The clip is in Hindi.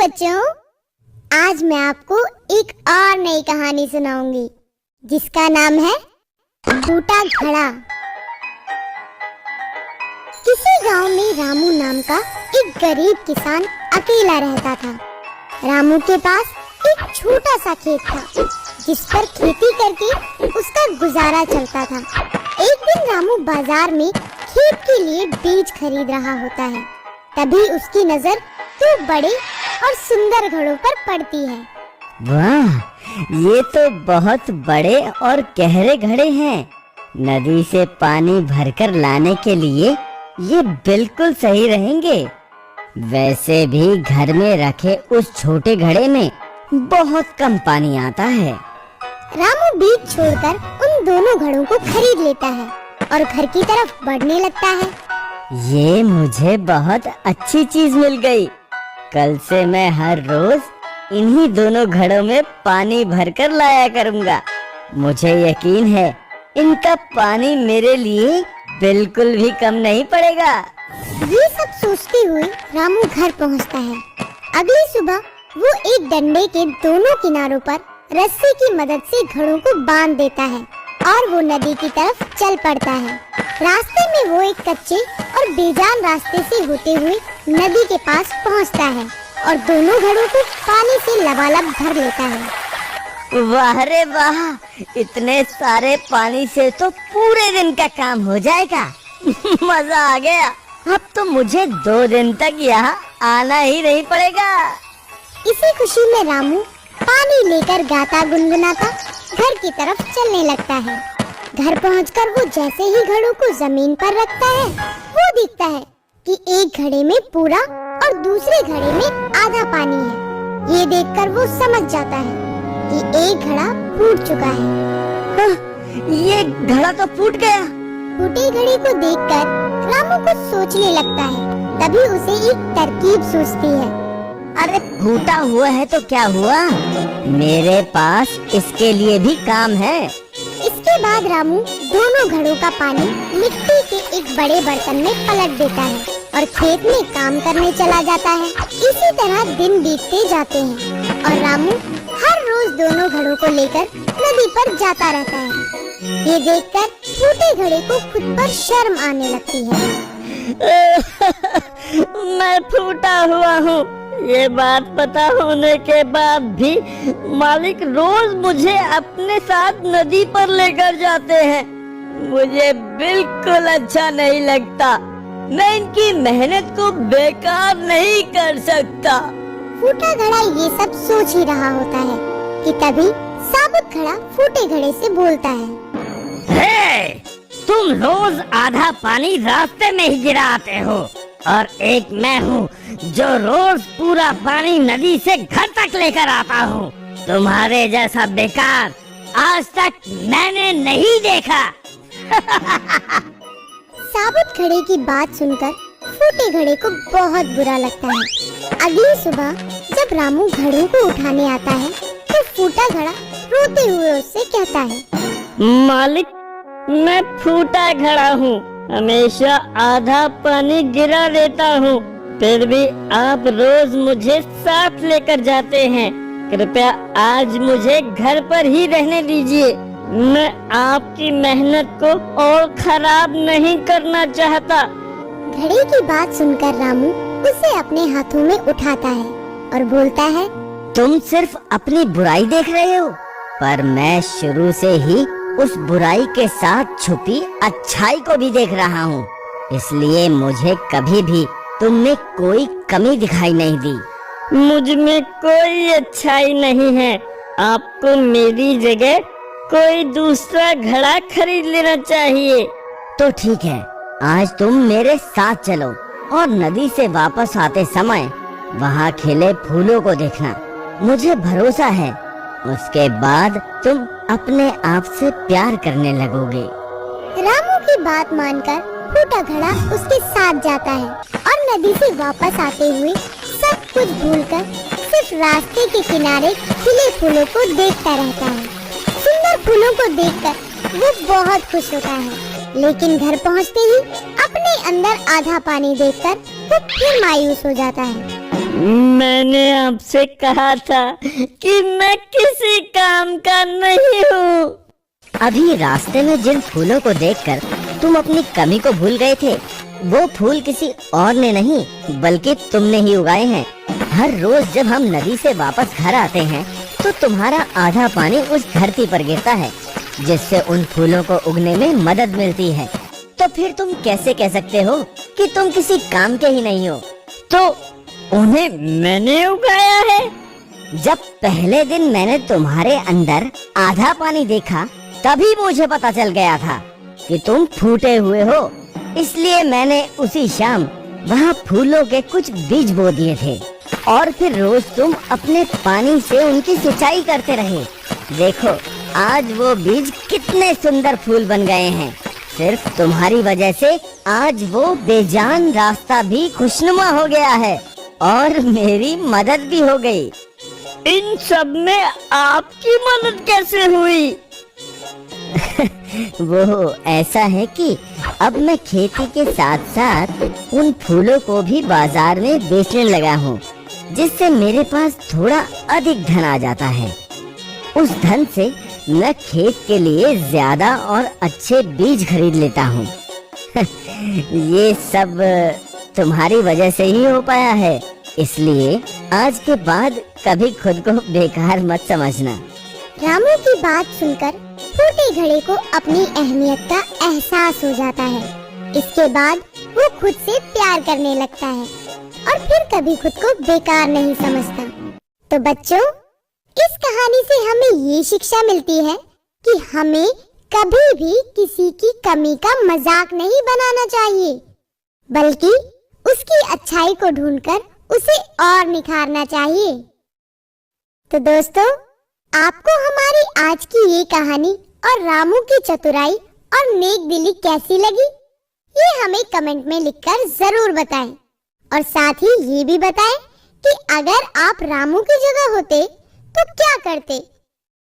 बच्चों, आज मैं आपको एक और नई कहानी सुनाऊंगी जिसका नाम है फूटा घड़ा। किसी गांव में रामू नाम का एक गरीब किसान अकेला रहता था। रामू के पास एक छोटा सा खेत था जिस पर खेती करके उसका गुजारा चलता था। एक दिन रामू बाजार में खेत के लिए बीज खरीद रहा होता है। तभी उसकी नजर दो बड़े और सुंदर घड़ों पर पड़ती है। वाह, ये तो बहुत बड़े और गहरे घड़े हैं। नदी से पानी भरकर लाने के लिए ये बिल्कुल सही रहेंगे। वैसे भी घर में रखे उस छोटे घड़े में बहुत कम पानी आता है। रामू बीज छोड़कर उन दोनों घड़ों को खरीद लेता है और घर की तरफ बढ़ने लगता है। ये मुझे बहुत अच्छी चीज मिल गई। कल से मैं हर रोज इन्हीं दोनों घड़ों में पानी भरकर लाया करूंगा। मुझे यकीन है इनका पानी मेरे लिए बिल्कुल भी कम नहीं पड़ेगा। ये सब सोचते हुए रामू घर पहुंचता है। अगली सुबह वो एक डंडे के दोनों किनारों पर रस्सी की मदद से घड़ों को बांध देता है और वो नदी की तरफ चल पड़ता है। रास्ते में वो एक कच्चे और बेजान रास्ते से होते हुए नदी के पास पहुंचता है और दोनों घड़ों को पानी से लबालब भर लेता है। वाह रे वाह, इतने सारे पानी से तो पूरे दिन का काम हो जाएगा। मजा आ गया। अब तो मुझे 2 दिन तक यहाँ आना ही नहीं पड़ेगा। इसी खुशी में रामू पानी लेकर गाता गुनगुनाता घर की तरफ चलने लगता है। घर पहुंचकर वो जैसे ही घड़ों को जमीन पर रखता है, वो दिखता है कि एक घड़े में पूरा और दूसरे घड़े में आधा पानी है। ये देखकर वो समझ जाता है कि एक घड़ा फूट चुका है। ये घड़ा तो फूट गया। फूटे घड़े को देखकर रामू कुछ सोचने लगता है। तभी उसे एक तरकीब सूझती है। अरे फूटा हुआ है तो क्या हुआ, मेरे पास इसके लिए भी काम है। इसके बाद रामू दोनों घड़ों का पानी मिट्टी के एक बड़े बर्तन में पलट देता है और खेत में काम करने चला जाता है। इसी तरह दिन बीतते जाते हैं और रामू हर रोज दोनों घड़ों को लेकर नदी पर जाता रहता है। ये देखकर फूटे घड़े को खुद पर शर्म आने लगती है। मैं फूटा हुआ हूँ, ये बात पता होने के बाद भी मालिक रोज मुझे अपने साथ नदी पर लेकर जाते हैं। मुझे बिल्कुल अच्छा नहीं लगता। मैं इनकी मेहनत को बेकार नहीं कर सकता। फूटा घड़ा ये सब सोच ही रहा होता है कि तभी साबुत घड़ा फूटे घड़े से बोलता है। हे, तुम रोज आधा पानी रास्ते में ही गिराते हो और एक मैं हूँ जो रोज पूरा पानी नदी से घर तक लेकर आता हूँ। तुम्हारे जैसा बेकार आज तक मैंने नहीं देखा। साबुत घड़े की बात सुनकर फूटे घड़े को बहुत बुरा लगता है। अगली सुबह जब रामू घड़ों को उठाने आता है तो फूटा घड़ा रोते हुए उससे कहता है, मालिक, मैं फूटा घड़ा हूँ, हमेशा आधा पानी गिरा देता हूँ, फिर भी आप रोज मुझे साथ लेकर जाते हैं। कृपया आज मुझे घर पर ही रहने दीजिए। मैं आपकी मेहनत को और खराब नहीं करना चाहता। घड़े की बात सुनकर रामू उसे अपने हाथों में उठाता है और बोलता है, तुम सिर्फ अपनी बुराई देख रहे हो, पर मैं शुरू से ही उस बुराई के साथ छुपी अच्छाई को भी देख रहा हूँ। इसलिए मुझे कभी भी तुम में कोई कमी दिखाई नहीं दी। मुझ में कोई अच्छाई नहीं है। आपको मेरी जगह कोई दूसरा घड़ा खरीद लेना चाहिए। तो ठीक है, आज तुम मेरे साथ चलो और नदी से वापस आते समय वहाँ खिले फूलों को देखना। मुझे भरोसा है उसके बाद तुम अपने आप से प्यार करने लगोगे। रामू की बात मानकर फूटा घड़ा उसके साथ जाता है और नदी से वापस आते हुए सब कुछ भूलकर सिर्फ रास्ते के किनारे खिले फूलों को देखता रहता है। सुंदर फूलों को देखकर वो बहुत खुश होता है, लेकिन घर पहुंचते ही अपने अंदर आधा पानी देखकर वो फिर मायूस हो जाता है। मैंने आपसे कहा था कि मैं किसी काम का नहीं हूँ। अभी रास्ते में जिन फूलों को देखकर तुम अपनी कमी को भूल गए थे, वो फूल किसी और ने नहीं बल्कि तुमने ही उगाए हैं। हर रोज जब हम नदी से वापस घर आते हैं तो तुम्हारा आधा पानी उस धरती पर गिरता है, जिससे उन फूलों को उगने में मदद मिलती है। तो फिर तुम कैसे कह सकते हो कि तुम किसी काम के ही नहीं हो? तो उन्हें मैंने उगाया है। जब पहले दिन मैंने तुम्हारे अंदर आधा पानी देखा, तभी मुझे पता चल गया था कि तुम फूटे हुए हो। इसलिए मैंने उसी शाम वहाँ फूलों के कुछ बीज बो दिए थे और फिर रोज तुम अपने पानी से उनकी सिंचाई करते रहे। देखो आज वो बीज कितने सुंदर फूल बन गए हैं। सिर्फ तुम्हारी वजह से आज वो बेजान रास्ता भी खुशनुमा हो गया है और मेरी मदद भी हो गई। इन सब में आपकी मदद कैसे हुई? वो ऐसा है कि अब मैं खेती के साथ साथ उन फूलों को भी बाजार में बेचने लगा हूँ, जिससे मेरे पास थोड़ा अधिक धन आ जाता है। उस धन से मैं खेत के लिए ज्यादा और अच्छे बीज खरीद लेता हूँ। ये सब तुम्हारी वजह से ही हो पाया है, इसलिए आज के बाद कभी खुद को बेकार मत समझना। रामू की बात सुनकर छोटे घड़े को अपनी अहमियत का एहसास हो जाता है। इसके बाद वो खुद से प्यार करने लगता है और फिर कभी खुद को बेकार नहीं समझता। तो बच्चों, इस कहानी से हमें ये शिक्षा मिलती है कि हमें कभी भी किसी की कमी का मजाक नहीं बनाना चाहिए, बल्कि उसकी अच्छाई को ढूंढकर उसे और निखारना चाहिए। तो दोस्तों, आपको हमारी आज की ये कहानी और रामू की चतुराई और नेक दिली कैसी लगी? ये हमें कमेंट में लिखकर जरूर बताएं और साथ ही ये भी बताएं कि अगर आप रामू की जगह होते तो क्या करते।